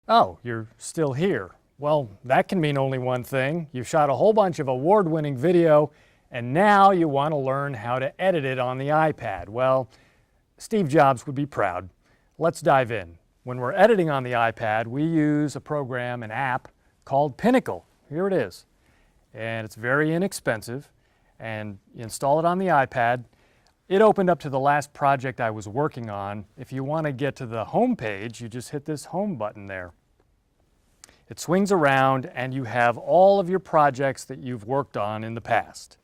Oh, you're still here. Well, that can mean only one thing. You've shot a whole bunch of award-winning video, and now you want to learn how to edit it on the iPad. Well, Steve Jobs would be proud. Let's dive in. When we're editing on the iPad, we use a program, an app, called Pinnacle. Here it is. And it's very inexpensive, and you install it on the iPad. It opened up to the last project I was working on. If you want to get to the home page, you just hit this home button there. It swings around and you have all of your projects that you've worked on in the past.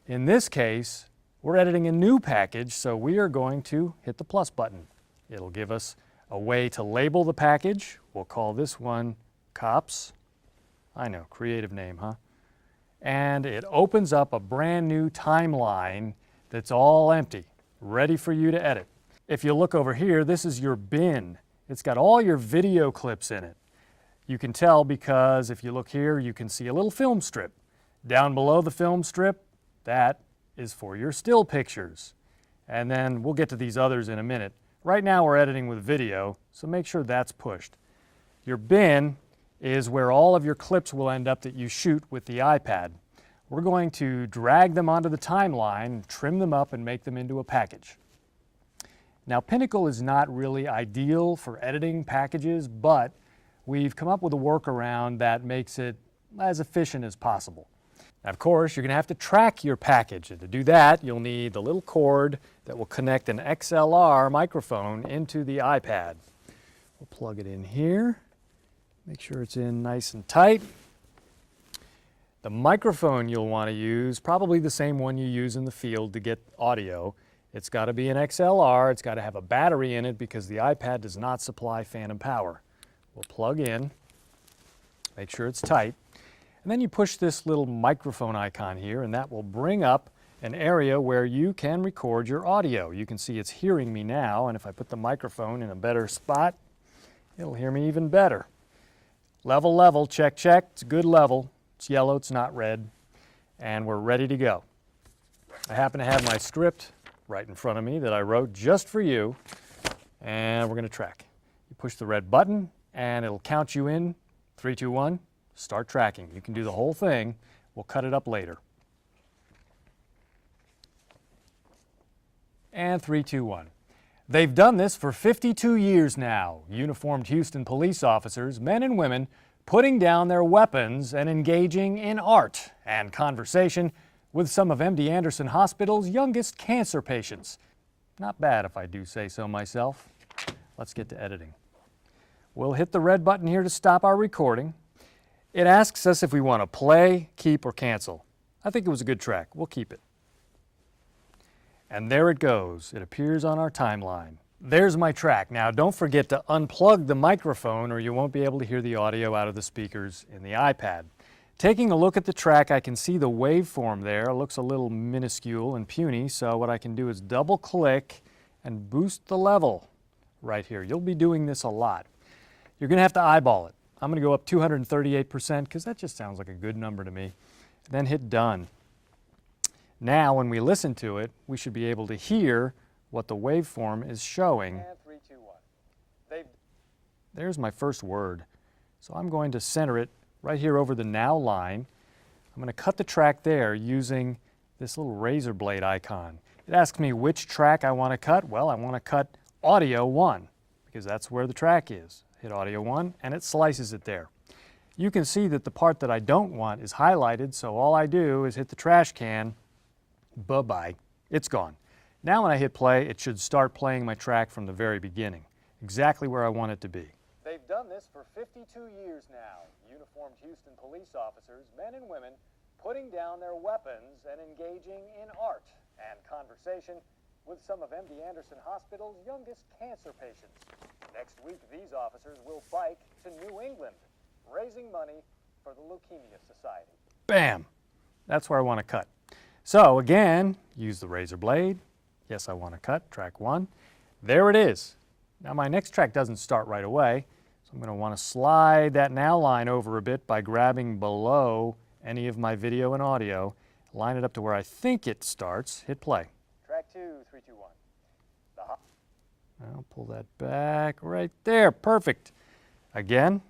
In this case, we're editing a new package, so we are going to hit the plus button. It'll give us a way to label the package. We'll call this one Cops. I know, creative name, huh? And it opens up a brand new timeline that's all empty, ready for you to edit. If you look over here, this is your bin. It's got all your video clips in it. You can tell because if you look here, you can see a little film strip. Down below the film strip, that is for your still pictures. And then we'll get to these others in a minute. Right now we're editing with video, so make sure that's pushed. Your bin is where all of your clips will end up that you shoot with the iPad. We're going to drag them onto the timeline, trim them up, and make them into a package. Now, Pinnacle is not really ideal for editing packages, but we've come up with a workaround that makes it as efficient as possible. Now, of course, you're going to have to track your package, and to do that, you'll need the little cord that will connect an XLR microphone into the iPad. We'll plug it in here, make sure it's in nice and tight. The microphone you'll want to use, probably the same one you use in the field to get audio. It's got to be an XLR, it's got to have a battery in it because the iPad does not supply phantom power. We'll plug in, make sure it's tight, and then you push this little microphone icon here and that will bring up an area where you can record your audio. You can see it's hearing me now, and if I put the microphone in a better spot, it'll hear me even better. Level, level, check, check, it's a good level. It's yellow, it's not red, and we're ready to go. I happen to have my script right in front of me that I wrote just for you, and we're going to track. You push the red button, and it'll count you in. 3, 2, 1, start tracking. You can do the whole thing. We'll cut it up later. And 3, 2, 1. They've done this for 52 years now. Uniformed Houston police officers, men and women, putting down their weapons and engaging in art and conversation with some of MD Anderson Hospital's youngest cancer patients. Not bad if I do say so myself. Let's get to editing. We'll hit the red button here to stop our recording. It asks us if we want to play, keep, or cancel. I think it was a good track. We'll keep it. And there it goes. It appears on our timeline. There's my track. Now, don't forget to unplug the microphone or you won't be able to hear the audio out of the speakers in the iPad. Taking a look at the track, I can see the waveform there. It looks a little minuscule and puny, so what I can do is double click and boost the level right here. You'll be doing this a lot. You're going to have to eyeball it. I'm going to go up 238% because that just sounds like a good number to me. Then hit done. Now, when we listen to it, we should be able to hear what the waveform is showing. And 3, 2, 1. There's my first word. So I'm going to center it right here over the now line. I'm going to cut the track there using this little razor blade icon. It asks me which track I want to cut. Well, I want to cut audio 1 because that's where the track is. Hit audio 1 and it slices it there. You can see that the part that I don't want is highlighted, so all I do is hit the trash can. Bye-bye. It's gone. Now when I hit play, it should start playing my track from the very beginning, exactly where I want it to be. They've done this for 52 years now. Uniformed Houston police officers, men and women, putting down their weapons and engaging in art and conversation with some of MD Anderson Hospital's youngest cancer patients. Next week, these officers will bike to New England, raising money for the Leukemia Society. Bam! That's where I want to cut. So again, use the razor blade. Yes, I want to cut track 1. There it is. Now my next track doesn't start right away, so I'm going to want to slide that now line over a bit by grabbing below any of my video and audio, line it up to where I think it starts, hit play. Track 2, 3, 2, 1. I'll pull that back right there, perfect. Again,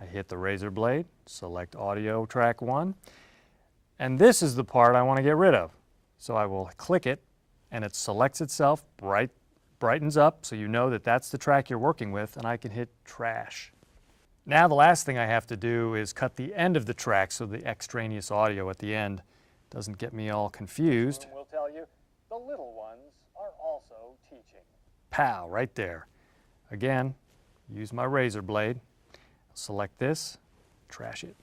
I hit the razor blade, select audio track 1, and this is the part I want to get rid of. So I will click it, and it selects itself, brightens up, so you know that that's the track you're working with, and I can hit trash. Now the last thing I have to do is cut the end of the track so the extraneous audio at the end doesn't get me all confused. We'll tell you, the little ones are also teaching. Pow, right there. Again, use my razor blade, select this, trash it.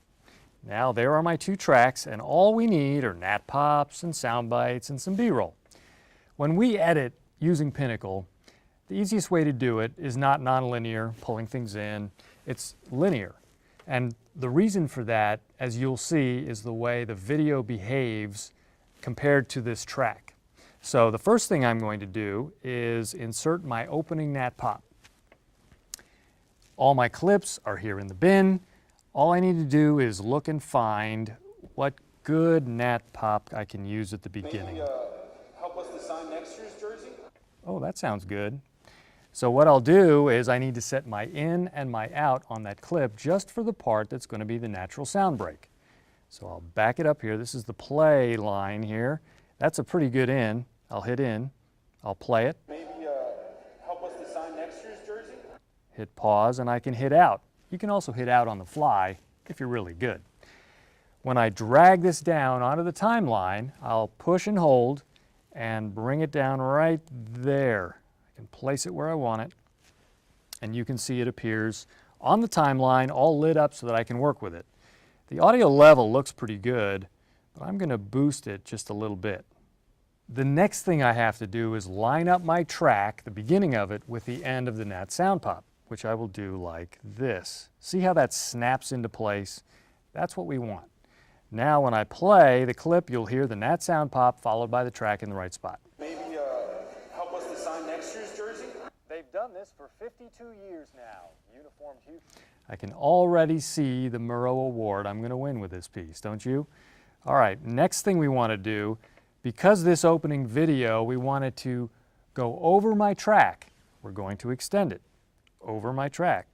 Now there are my 2 tracks, and all we need are nat pops and sound bites and some B-roll. When we edit using Pinnacle, the easiest way to do it is not nonlinear, pulling things in. It's linear. And the reason for that, as you'll see, is the way the video behaves compared to this track. So the first thing I'm going to do is insert my opening nat pop. All my clips are here in the bin. All I need to do is look and find what good nat pop I can use at the beginning. Maybe help us to sign next year's jersey? Oh, that sounds good. So what I'll do is I need to set my in and my out on that clip just for the part that's going to be the natural sound break. So I'll back it up here. This is the play line here. That's a pretty good in. I'll hit in. I'll play it. Maybe help us to sign next year's jersey? Hit pause, and I can hit out. You can also hit out on the fly if you're really good. When I drag this down onto the timeline, I'll push and hold and bring it down right there. I can place it where I want it, and you can see it appears on the timeline all lit up so that I can work with it. The audio level looks pretty good, but I'm going to boost it just a little bit. The next thing I have to do is line up my track, the beginning of it, with the end of the nat sound pop, which I will do like this. See how that snaps into place? That's what we want. Now when I play the clip, you'll hear the nat sound pop followed by the track in the right spot. Maybe help us to sign next year's jersey? They've done this for 52 years now. Uniformed Houston. I can already see the Murrow Award I'm going to win with this piece, don't you? All right, next thing we want to do, because this opening video, we want it to go over my track. We're going to extend it over my track.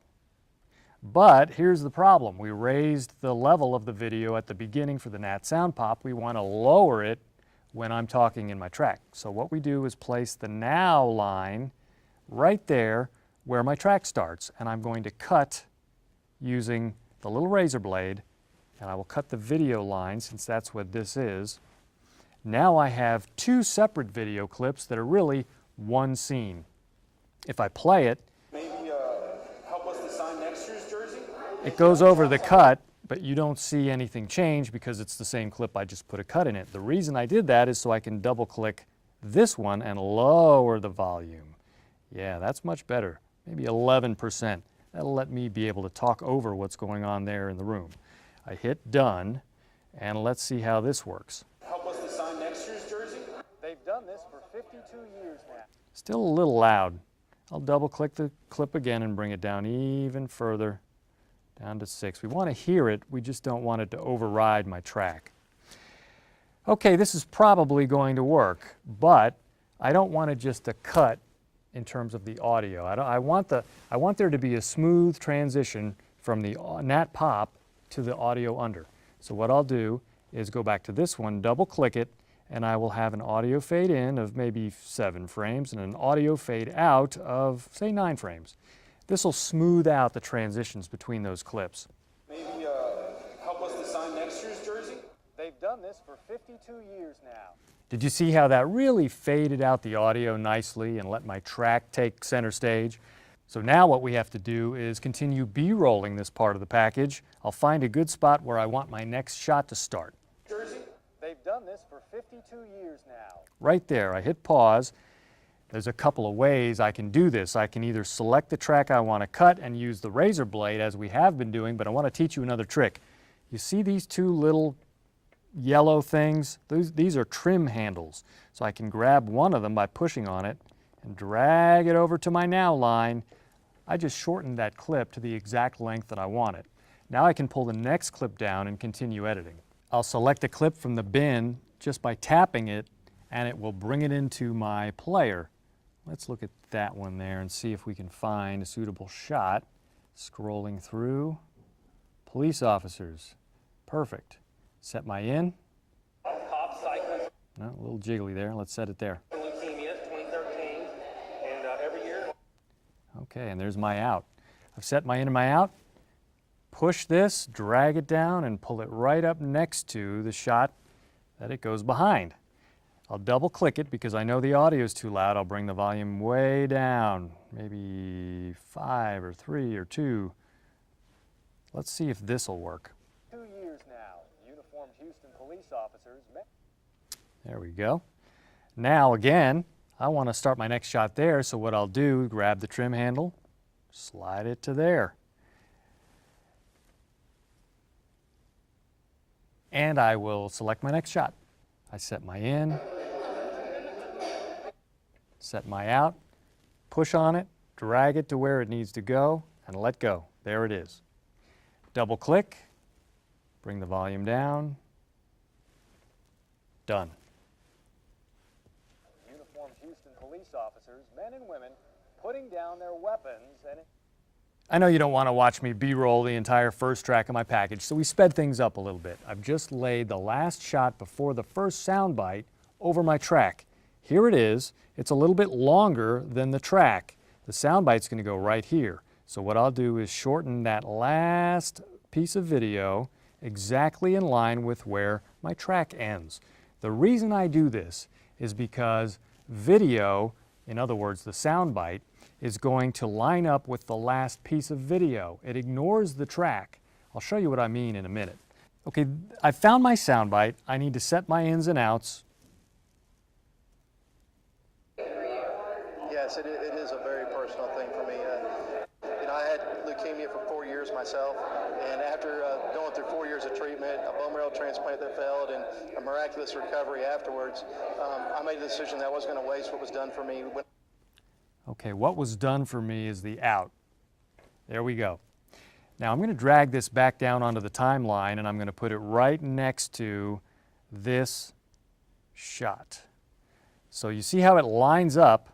But here's the problem. We raised the level of the video at the beginning for the nat sound pop. We want to lower it when I'm talking in my track. So what we do is place the now line right there where my track starts, and I'm going to cut using the little razor blade, and I will cut the video line since that's what this is. Now I have 2 separate video clips that are really one scene. If I play it, Maybe help us to sign next year's jersey? it goes over the cut, but you don't see anything change because it's the same clip. I just put a cut in it. The reason I did that is so I can double click this one and lower the volume. Yeah, that's much better. Maybe 11%. That'll let me be able to talk over what's going on there in the room. I hit done, and let's see how this works. Help us to sign next year's jersey? They've done this for 52 years now. Still a little loud. I'll double click the clip again and bring it down even further, down to 6. We want to hear it, we just don't want it to override my track. Okay, this is probably going to work, but I don't want it just to cut in terms of the audio. I want there to be a smooth transition from the nat pop to the audio under. So what I'll do is go back to this one, double click it, and I will have an audio fade in of maybe 7 frames and an audio fade out of, say, 9 frames. This will smooth out the transitions between those clips. Maybe help us to sign next year's jersey? They've done this for 52 years now. Did you see how that really faded out the audio nicely and let my track take center stage? So now what we have to do is continue B-rolling this part of the package. I'll find a good spot where I want my next shot to start. Jersey? They've done this for 52 years now. Right there, I hit pause. There's a couple of ways I can do this. I can either select the track I want to cut and use the razor blade as we have been doing, but I want to teach you another trick. You see these 2 little yellow things? These are trim handles. So I can grab one of them by pushing on it and drag it over to my now line. I just shortened that clip to the exact length that I want it. Now I can pull the next clip down and continue editing. I'll select a clip from the bin just by tapping it, and it will bring it into my player. Let's look at that one there and see if we can find a suitable shot. Scrolling through. Police officers. Perfect. Set my in. Cop cyclist No, a little jiggly there. Let's set it there. leukemia, 2013, and every year. Okay, and there's my out. I've set my in and my out. Push this, drag it down, and pull it right up next to the shot that it goes behind. I'll double click it because I know the audio is too loud. I'll bring the volume way down, maybe 5 or 3 or 2. Let's see if this will work. 2 years now, uniformed Houston police officers. There we go. Now again, I want to start my next shot there, so what I'll do, grab the trim handle, slide it to there. And I will select my next shot. I set my in, set my out, push on it, drag it to where it needs to go, and let go. There it is. Double click, bring the volume down, done. Uniformed Houston police officers, men and women, putting down their weapons and... I know you don't want to watch me B-roll the entire first track of my package, so we sped things up a little bit. I've just laid the last shot before the first soundbite over my track. Here it is. It's a little bit longer than the track. The soundbite's going to go right here. So what I'll do is shorten that last piece of video exactly in line with where my track ends. The reason I do this is because video, in other words, the soundbite, is going to line up with the last piece of video. It ignores the track. I'll show you what I mean in a minute. Okay, I found my soundbite. I need to set my ins and outs. Yes, it is a very personal thing for me. I had leukemia for 4 years myself, and after going through 4 years of treatment, a bone marrow transplant that failed, and a miraculous recovery afterwards, I made the decision that I wasn't going to waste what was done for me. Okay, what was done for me is the out. There we go. Now I'm going to drag this back down onto the timeline, and I'm going to put it right next to this shot. So you see how it lines up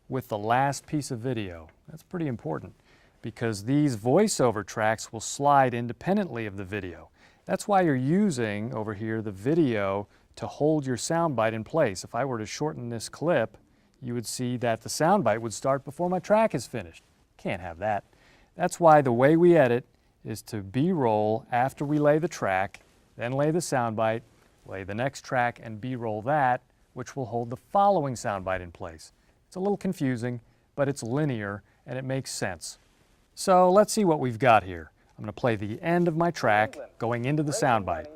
with the last piece of video. That's pretty important because these voiceover tracks will slide independently of the video. That's why you're using over here the video to hold your soundbite in place. If I were to shorten this clip, you would see that the soundbite would start before my track is finished. Can't have that. That's why the way we edit is to B-roll after we lay the track, then lay the soundbite, lay the next track, and B-roll that, which will hold the following soundbite in place. It's a little confusing, but it's linear and it makes sense. So let's see what we've got here. I'm going to play the end of my track going into the soundbite.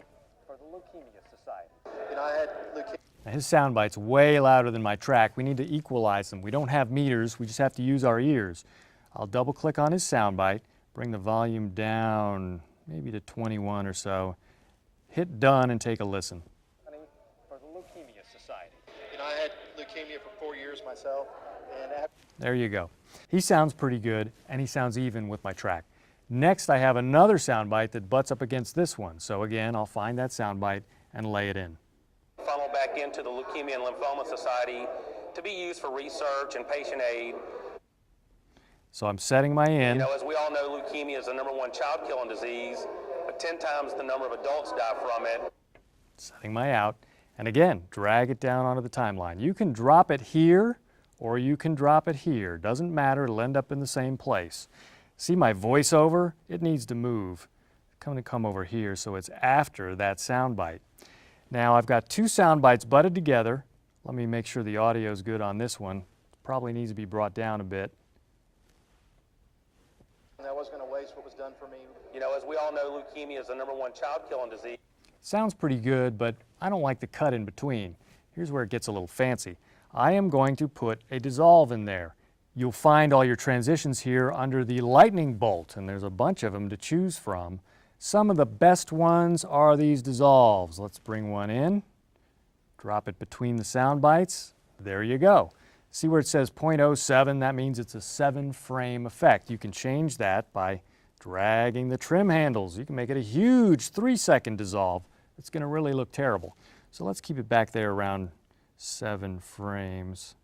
For the Leukemia Society. I had leukemia. Now his soundbite's way louder than my track. We need to equalize them. We don't have meters, we just have to use our ears. I'll double click on his soundbite, bring the volume down maybe to 21 or so, hit done and take a listen. For the Leukemia Society. I had leukemia for 4 years myself, and after There you go. He sounds pretty good and he sounds even with my track. Next I have another soundbite that butts up against this one. So again, I'll find that soundbite and lay it in. Funnel back into the Leukemia and Lymphoma Society to be used for research and patient aid. So I'm setting my in. You know, as we all know, leukemia is the #1 child-killing disease, but 10 times the number of adults die from it. Setting my out. And again, drag it down onto the timeline. You can drop it here or you can drop it here. Doesn't matter, it'll end up in the same place. See my voiceover? It needs to move. It's going to come over here so it's after that soundbite. Now I've got two sound bites butted together. Let me make sure the audio is good on this one. Probably needs to be brought down a bit. I wasn't going to waste what was done for me. You know, as we all know, leukemia is the #1 child-killing disease. Sounds pretty good, but I don't like the cut in between. Here's where it gets a little fancy. I am going to put a dissolve in there. You'll find all your transitions here under the lightning bolt, and there's a bunch of them to choose from. Some of the best ones are these dissolves. Let's bring one in, drop it between the sound bites. There you go. See where it says 0.07? That means it's a 7-frame effect. You can change that by dragging the trim handles. You can make it a huge 3-second dissolve. It's going to really look terrible. So let's keep it back there around 7 frames.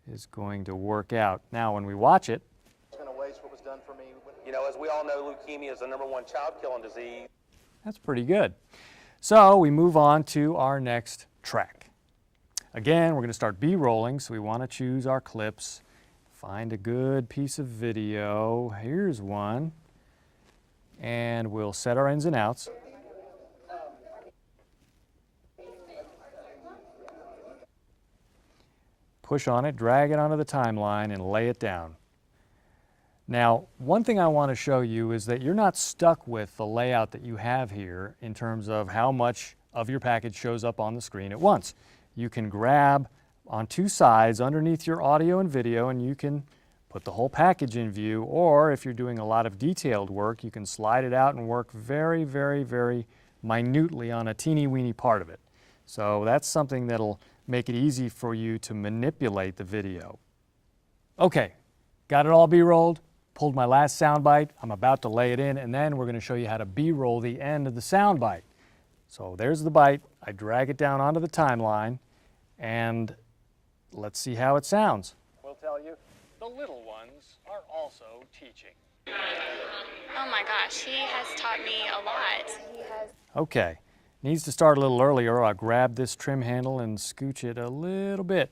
Is going to work out. Now when we watch it, I was going to waste what was done for me. You know, as we all know, leukemia is the #1 child-killing disease. That's pretty good. So we move on to our next track. Again, we're going to start B-rolling, so we want to choose our clips. Find a good piece of video. Here's one. And we'll set our ins and outs. Push on it, drag it onto the timeline, and lay it down. Now, one thing I want to show you is that you're not stuck with the layout that you have here in terms of how much of your package shows up on the screen at once. You can grab on two sides underneath your audio and video, and you can put the whole package in view, or if you're doing a lot of detailed work, you can slide it out and work very, very, very minutely on a teeny weeny part of it. So that's something that'll make it easy for you to manipulate the video. Okay, got it all B-rolled, pulled my last soundbite, I'm about to lay it in, and then we're going to show you how to B-roll the end of the soundbite. So there's the bite, I drag it down onto the timeline, and let's see how it sounds. We'll tell you, the little ones are also teaching. Oh my gosh, he has taught me a lot. Okay, needs to start a little earlier. I'll grab this trim handle and scooch it a little bit.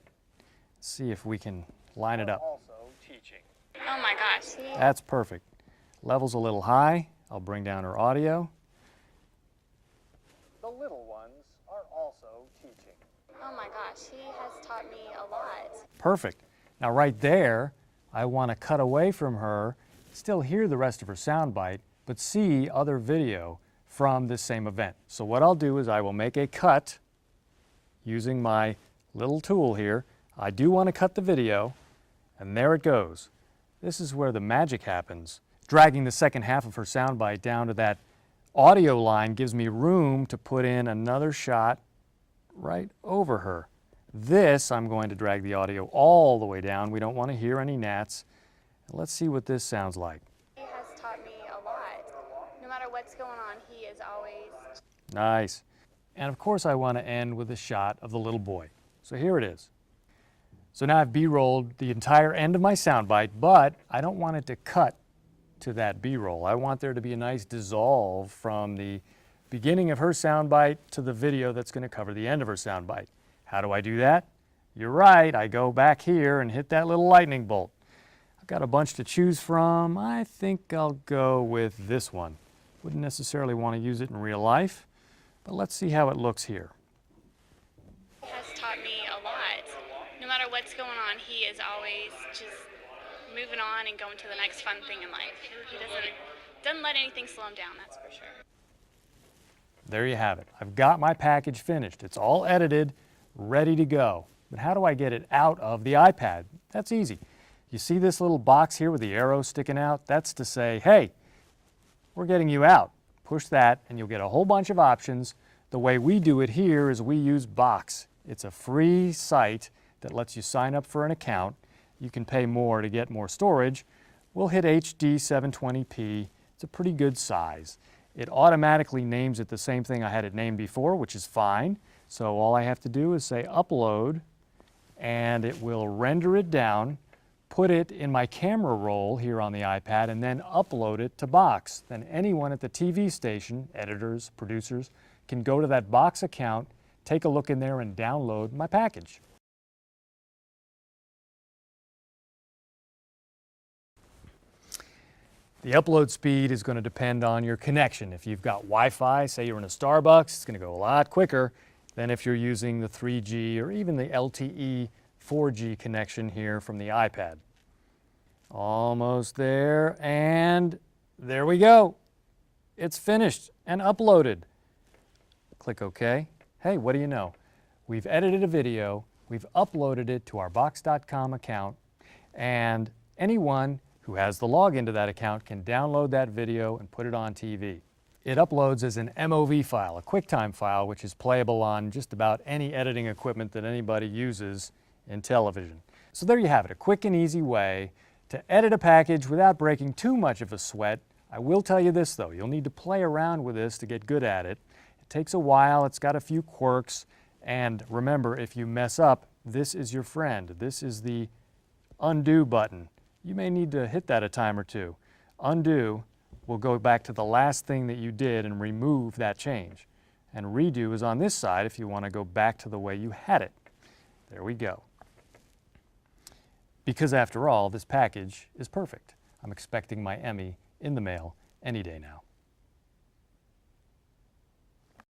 See if we can line it up. Also teaching. Oh my gosh. That's perfect. Level's a little high. I'll bring down her audio. The little ones are also teaching. Oh my gosh, he has taught me a lot. Perfect. Now right there, I want to cut away from her, still hear the rest of her soundbite, but see other video from this same event. So what I'll do is I will make a cut using my little tool here. I do want to cut the video, and there it goes. This is where the magic happens. Dragging the second half of her soundbite down to that audio line gives me room to put in another shot right over her. This, I'm going to drag the audio all the way down. We don't want to hear any gnats. Let's see what this sounds like. He has taught me a lot. No matter what's going on, he is always... Nice. And of course I want to end with a shot of the little boy. So here it is. So now I've B-rolled the entire end of my soundbite, but I don't want it to cut to that B-roll. I want there to be a nice dissolve from the beginning of her soundbite to the video that's going to cover the end of her soundbite. How do I do that? You're right, I go back here and hit that little lightning bolt. I've got a bunch to choose from. I think I'll go with this one. Wouldn't necessarily want to use it in real life, but let's see how it looks here. He has taught me a lot. No matter what's going on, he is always just moving on and going to the next fun thing in life. He doesn't let anything slow him down, that's for sure. There you have it. I've got my package finished. It's all edited, ready to go. But how do I get it out of the iPad? That's easy. You see this little box here with the arrow sticking out? That's to say, hey, we're getting you out. Push that and you'll get a whole bunch of options. The way we do it here is we use Box. It's a free site that lets you sign up for an account. You can pay more to get more storage. We'll hit HD 720p. It's a pretty good size. It automatically names it the same thing I had it named before, which is fine. So all I have to do is say upload, and it will render it down, put it in my camera roll here on the iPad, and then upload it to Box. Then anyone at the TV station, editors, producers, can go to that Box account, take a look in there, and download my package. The upload speed is going to depend on your connection. If you've got Wi-Fi, say you're in a Starbucks, it's going to go a lot quicker than if you're using the 3G or even the LTE 4G connection here from the iPad. Almost there, and there we go. It's finished and uploaded. Click OK. Hey, what do you know? We've edited a video, we've uploaded it to our Box.com account, and anyone who has the login to that account can download that video and put it on TV. It uploads as an MOV file, a QuickTime file, which is playable on just about any editing equipment that anybody uses in television. So there you have it, a quick and easy way to edit a package without breaking too much of a sweat. I will tell you this though, you'll need to play around with this to get good at it. It takes a while, it's got a few quirks, and remember, if you mess up, this is your friend. This is the undo button. You may need to hit that a time or two. Undo will go back to the last thing that you did and remove that change. And redo is on this side if you want to go back to the way you had it. There we go. Because after all, this package is perfect. I'm expecting my Emmy in the mail any day now.